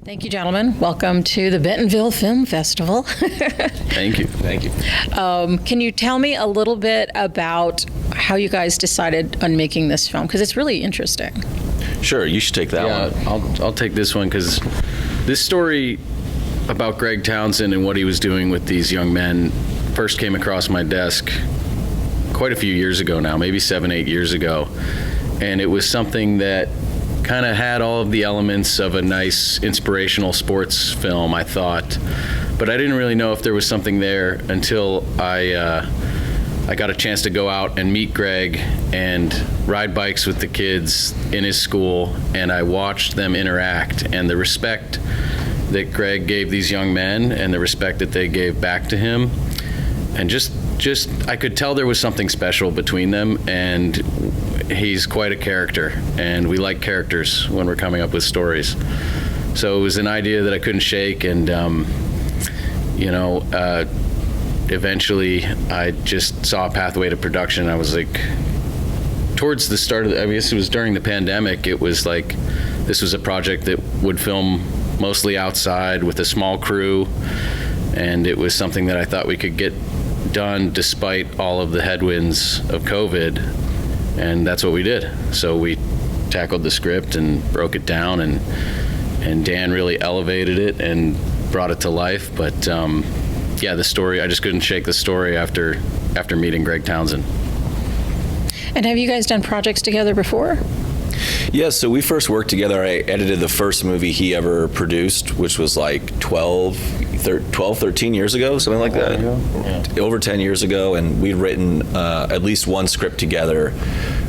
Thank you, gentlemen. Welcome to the Bentonville Film Festival. Thank you. Thank you. Can you tell me a little bit about how you guys decided on making this film? Because it's really interesting. Sure, you should take that one. I'll take this one because this story about Greg Townsend and what he was doing with these young men first came across my desk quite a few years ago now, maybe 7-8 years ago. And it was something that kind of had all of the elements of a nice inspirational sports film, I thought. But I didn't really know if there was something there until I got a chance to go out and meet Greg and ride bikes with the kids in his school, and I watched them interact, and the respect that Greg gave these young men and the respect that they gave back to him, and just I could tell there was something special between them, and he's quite a character, and we like characters when we're coming up with stories. So it was an idea that I couldn't shake, and eventually I just saw a pathway to production. I was like, towards the start of I guess it was during the pandemic, it was like this was a project that would film mostly outside with a small crew, and it was something that I thought we could get done despite all of the headwinds of COVID, and that's what we did. So we tackled the script and broke it down, and Dan really elevated it and brought it to life. But the story, I just couldn't shake the story after meeting Greg Townsend. And have you guys done projects together before? Yeah, so we first worked together. I edited the first movie he ever produced, which was like 13 years ago, something like that. Yeah. Over 10 years ago, and we'd written at least one script together.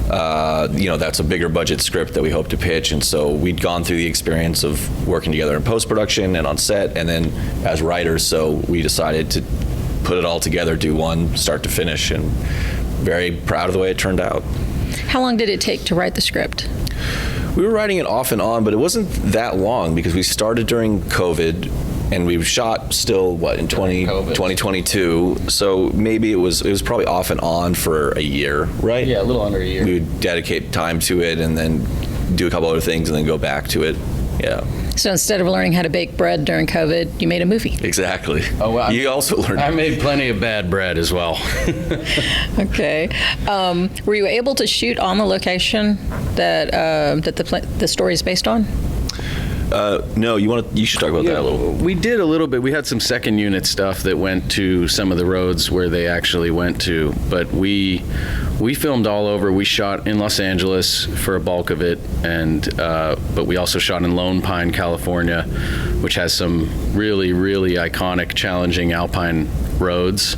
That's a bigger budget script that we hope to pitch, and so we'd gone through the experience of working together in post-production and on set, and then as writers, so we decided to put it all together, do one start to finish, and very proud of the way it turned out. How long did it take to write the script? We were writing it off and on, but it wasn't that long because we started during COVID, and we shot still in 2022. So maybe it was probably off and on for a year, right? Yeah, a little under a year. We would dedicate time to it and then do a couple other things and then go back to it. Yeah. So instead of learning how to bake bread during COVID, you made a movie. Exactly. Oh, well, you also learned. I made plenty of bad bread as well. Okay. Were you able to shoot on the location that the story is based on? No, you should talk about that a little. We did a little bit. We had some second unit stuff that went to some of the roads where they actually went to, but we filmed all over. We shot in Los Angeles for a bulk of it, and but we also shot in Lone Pine, California, which has some really, really iconic, challenging alpine roads.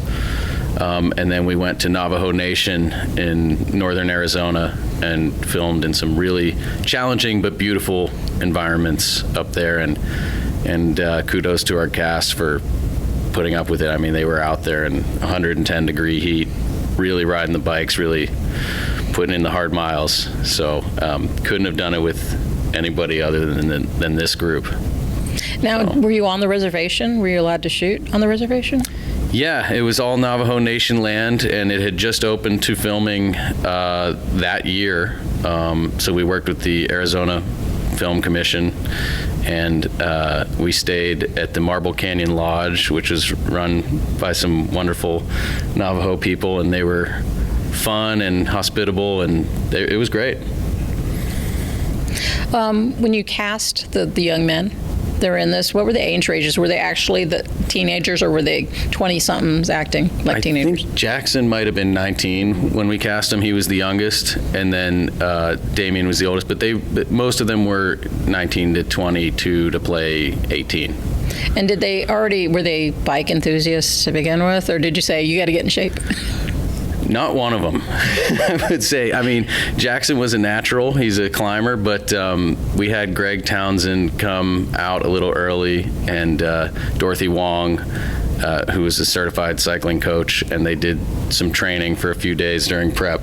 And then we went to Navajo Nation in northern Arizona and filmed in some really challenging but beautiful environments up there. And kudos to our cast for putting up with it. I mean, they were out there in 110 degree heat, really riding the bikes, really putting in the hard miles. So couldn't have done it with anybody other than this group. Now, Were you on the reservation? Were you allowed to shoot on the reservation? Yeah, it was all Navajo Nation land, and it had just opened to filming that year. So we worked with the Arizona Film Commission, and we stayed at the Marble Canyon Lodge, which was run by some wonderful Navajo people, and they were fun and hospitable, and it was great. When you cast the young men, they're in this, what were the age ranges? Were they actually the teenagers, or were they 20-somethings acting like teenagers? I think Jackson might have been 19 when we cast him. He was the youngest, and then Damien was the oldest, but most of them were 19 to 22 to play 18. And were they bike enthusiasts to begin with, or did you say, you got to get in shape? Not one of them, I would say. I mean, Jackson was a natural. He's a climber, but we had Greg Townsend come out a little early, and Dorothy Wong, who was a certified cycling coach, and they did some training for a few days during prep.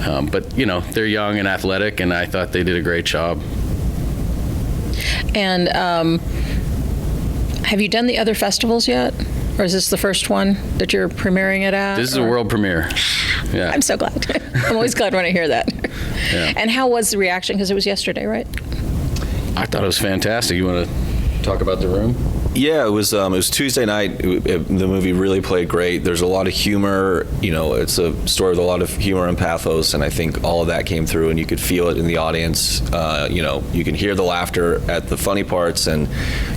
But, they're young and athletic, and I thought they did a great job. And have you done the other festivals yet? Or is this the first one that you're premiering it at? This is a world premiere. Yeah. I'm so glad. I'm always glad when I hear that. Yeah. And how was the reaction? Because it was yesterday, right? I thought it was fantastic. You want to talk about The Room? Yeah, it was Tuesday night. The movie really played great. There's a lot of humor. It's a story with a lot of humor and pathos, and I think all of that came through, and you could feel it in the audience. You can hear the laughter at the funny parts, and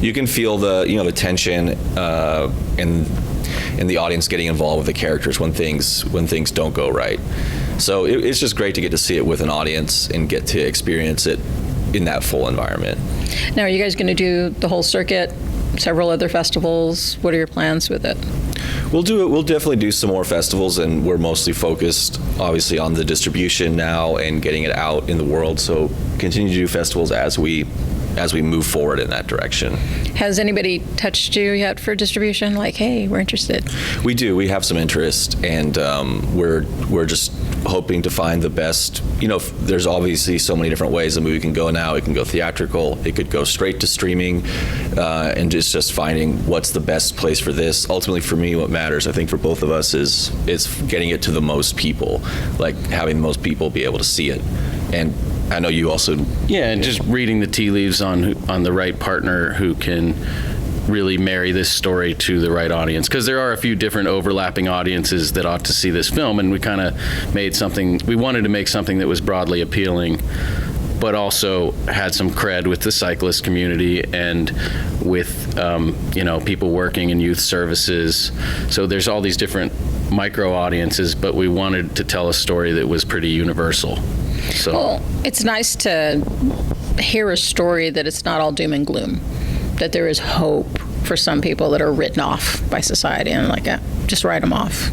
you can feel the tension and the audience getting involved with the characters when things don't go right. So it's just great to get to see it with an audience and get to experience it in that full environment. Now, are you guys going to do the whole circuit, several other festivals? What are your plans with it? We'll do it. We'll definitely do some more festivals, and we're mostly focused, obviously, on the distribution now and getting it out in the world. So continue to do festivals as we move forward in that direction. Has anybody touched you yet for distribution? Like, hey, we're interested. We do. We have some interest, and we're just hoping to find the best. There's obviously so many different ways a movie can go now. It can go theatrical. It could go straight to streaming, and just finding what's the best place for this. Ultimately, for me, what matters, I think, for both of us is getting it to the most people, like having the most people be able to see it. And I know you also. Yeah, and just reading the tea leaves on the right partner who can really marry this story to the right audience, because there are a few different overlapping audiences that ought to see this film, and we kind of we wanted to make something that was broadly appealing but also had some cred with the cyclist community and with people working in youth services. So there's all these different micro audiences, but we wanted to tell a story that was pretty universal. So well, it's nice to hear a story that it's not all doom and gloom, that there is hope for some people that are written off by society, and just write them off.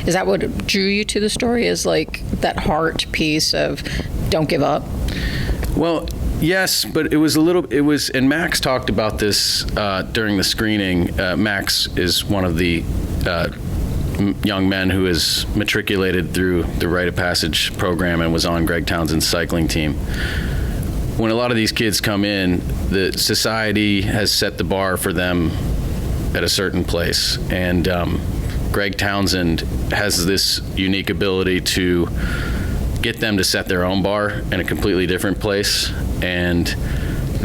Is that what drew you to the story, is like that heart piece of don't give up? Well, yes, but and Max talked about this during the screening. Max is one of the young men who is matriculated through the Rite of Passage program and was on Greg Townsend's cycling team. When a lot of these kids come in, the society has set the bar for them at a certain place, and Greg Townsend has this unique ability to get them to set their own bar in a completely different place, and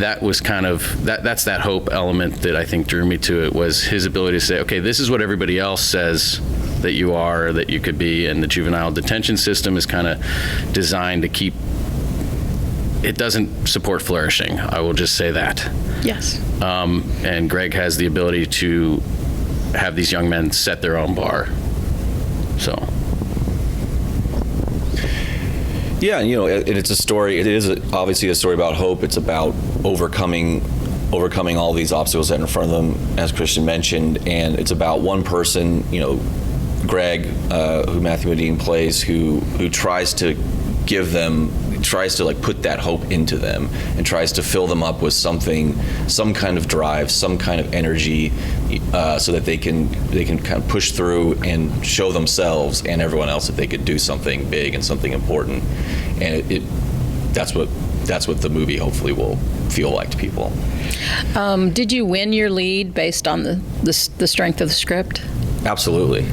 that was that's that hope element that I think drew me to it, was his ability to say, okay, this is what everybody else says that you are, or that you could be, and the juvenile detention system is kind of designed to keep, it doesn't support flourishing, I will just say that. Yes. And Greg has the ability to have these young men set their own bar. So. Yeah, it's a story. It is obviously a story about hope. It's about overcoming all these obstacles that are in front of them, as Christian mentioned, and it's about one person, Greg, who Matthew Modine plays, who tries to put that hope into them and tries to fill them up with some kind of drive, some kind of energy, so that they can kind of push through and show themselves and everyone else that they could do something big and something important. And that's what the movie hopefully will feel like to people. Did you win your lead based on the strength of the script? Absolutely.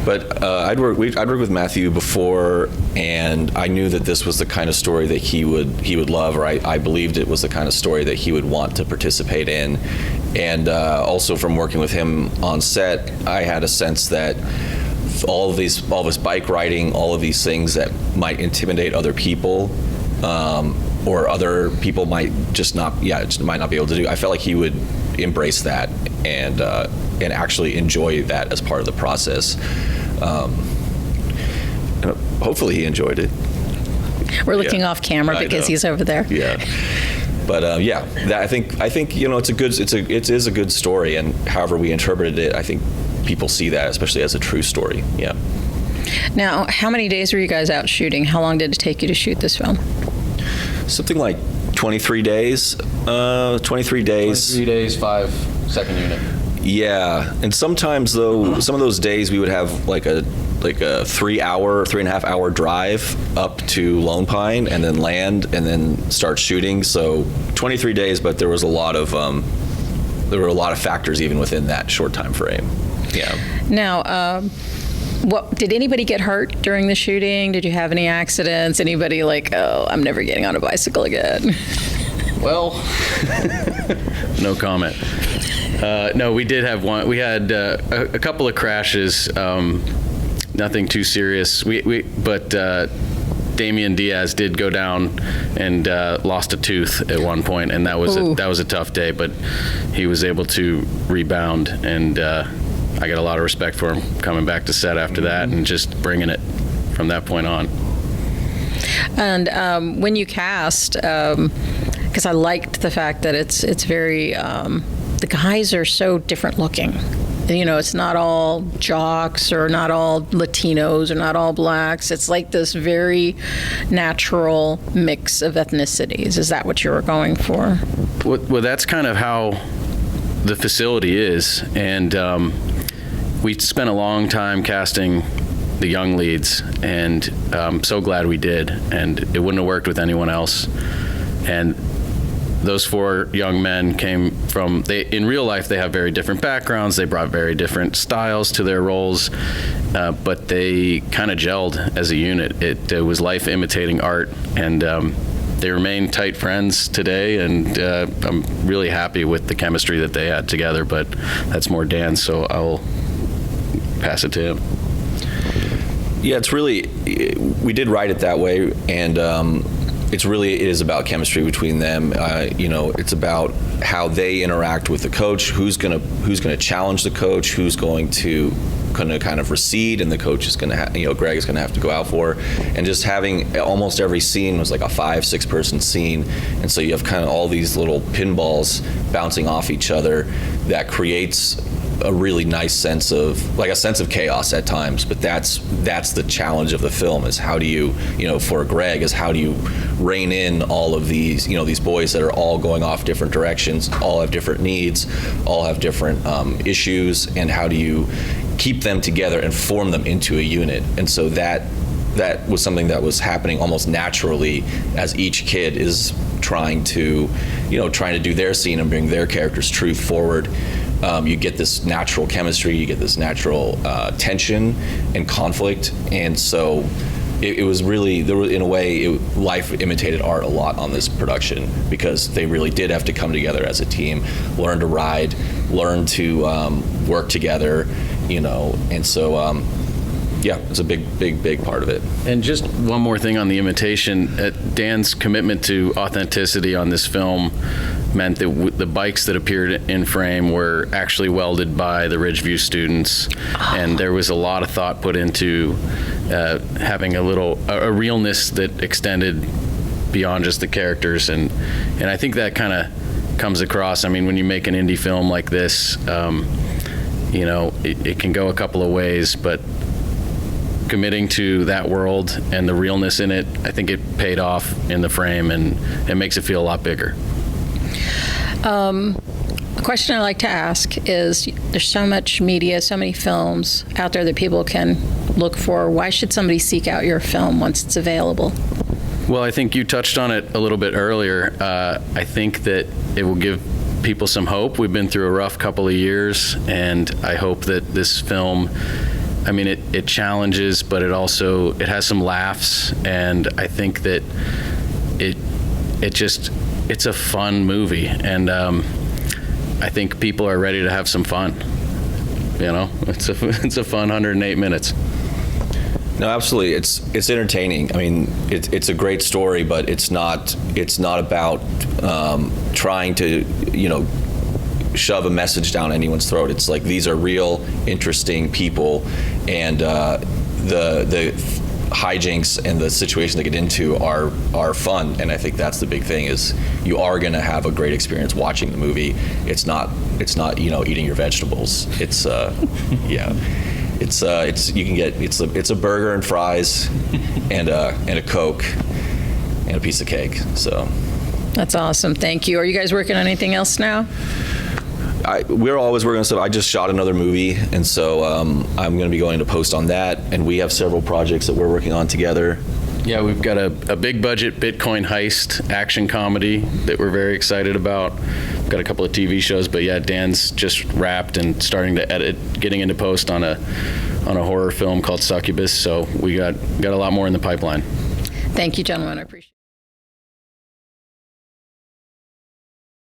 But I'd worked with Matthew before, and I knew that this was the kind of story that he would love, or I believed it was the kind of story that he would want to participate in. And also from working with him on set, I had a sense that all this bike riding, all of these things that might intimidate other people, or other people might might not be able to do, I felt like he would embrace that and actually enjoy that as part of the process. And hopefully he enjoyed it. We're looking off camera because he's over there. Yeah. But I think it is a good story, and however we interpreted it, I think people see that, especially as a true story. Yeah. Now, how many days were you guys out shooting? How long did it take you to shoot this film? Something like 23 days. 23 days. 23 days, 5 second unit. Yeah, and sometimes though, some of those days we would have like a 3.5 hour drive up to Lone Pine and then land and then start shooting. So 23 days, but there was a lot of factors even within that short time frame. Yeah. Now, did anybody get hurt during the shooting? Did you have any accidents? Anybody I'm never getting on a bicycle again? Well, no comment. No, we did have one. We had a couple of crashes. Nothing too serious. But Damian Diaz did go down and lost a tooth at one point, and that was a tough day. But he was able to rebound, and I got a lot of respect for him coming back to set after that and just bringing it from that point on. And when you cast, because I liked the fact that it's very, the guys are so different looking. You know, it's not all jocks or not all Latinos or not all blacks. It's like this very natural mix of ethnicities. Is that what you were going for? Well, that's kind of how the facility is. And we spent a long time casting the young leads, and I'm so glad we did. And it wouldn't have worked with anyone else. And those 4 young men came from, in real life, they have very different backgrounds. They brought very different styles to their roles, but they kind of gelled as a unit. It was life imitating art, and they remain tight friends today, and I'm really happy with the chemistry that they had together, but that's more Dan, so I'll pass it to him. Yeah, it's really, we did write it that way, and it is about chemistry between them. It's about how they interact with the coach, who's gonna challenge the coach, who's going to kind of recede, and the coach is gonna Greg is gonna have to go out for. And just having almost every scene was like a 5-6 person scene, and so you have kind of all these little pinballs bouncing off each other that creates a really nice sense of chaos at times. But that's the challenge of the film, is how do you, for Greg, is how do you rein in all of these, these boys that are all going off different directions, all have different needs, all have different issues, and how do you keep them together and form them into a unit? And so that was something that was happening almost naturally as each kid is trying to do their scene and bring their character's truth forward. You get this natural chemistry, you get this natural tension and conflict, and so it was really, in a way, life imitated art a lot on this production, because they really did have to come together as a team, learn to ride, learn to work together, and so it's a big part of it. And just one more thing on the imitation, Dan's commitment to authenticity on this film meant that the bikes that appeared in frame were actually welded by the Ridgeview students, and there was a lot of thought put into having a realness that extended beyond just the characters, and I think that kind of comes across. I mean, when you make an indie film like this, it can go a couple of ways, but committing to that world and the realness in it, I think it paid off in the frame, and it makes it feel a lot bigger. A question I like to ask is, there's so much media, so many films out there that people can look for. Why should somebody seek out your film once it's available? Well, I think you touched on it a little bit earlier. I think that it will give people some hope. We've been through a rough couple of years, and I hope that this film, I mean, it challenges, but it has some laughs, and I think that it's a fun movie, and I think people are ready to have some fun. It's a fun 108 minutes. No, absolutely. It's entertaining. I mean, it's a great story, but it's not about trying to shove a message down anyone's throat. It's like, these are real, interesting people, and the hijinks and the situations they get into are fun. And I think that's the big thing, is you are going to have a great experience watching the movie. It's not eating your vegetables. It's it's a burger and fries and a Coke and a piece of cake. So that's awesome. Thank you. Are you guys working on anything else now? We're always working on stuff. I just shot another movie, and so I'm going to be going to post on that, and we have several projects that we're working on together. Yeah, we've got a big budget Bitcoin heist action comedy that we're very excited about. We've got a couple of TV shows, but yeah, Dan's just wrapped and starting to edit, getting into post on a horror film called Succubus, so we got a lot more in the pipeline. Thank you, gentlemen. I appreciate it.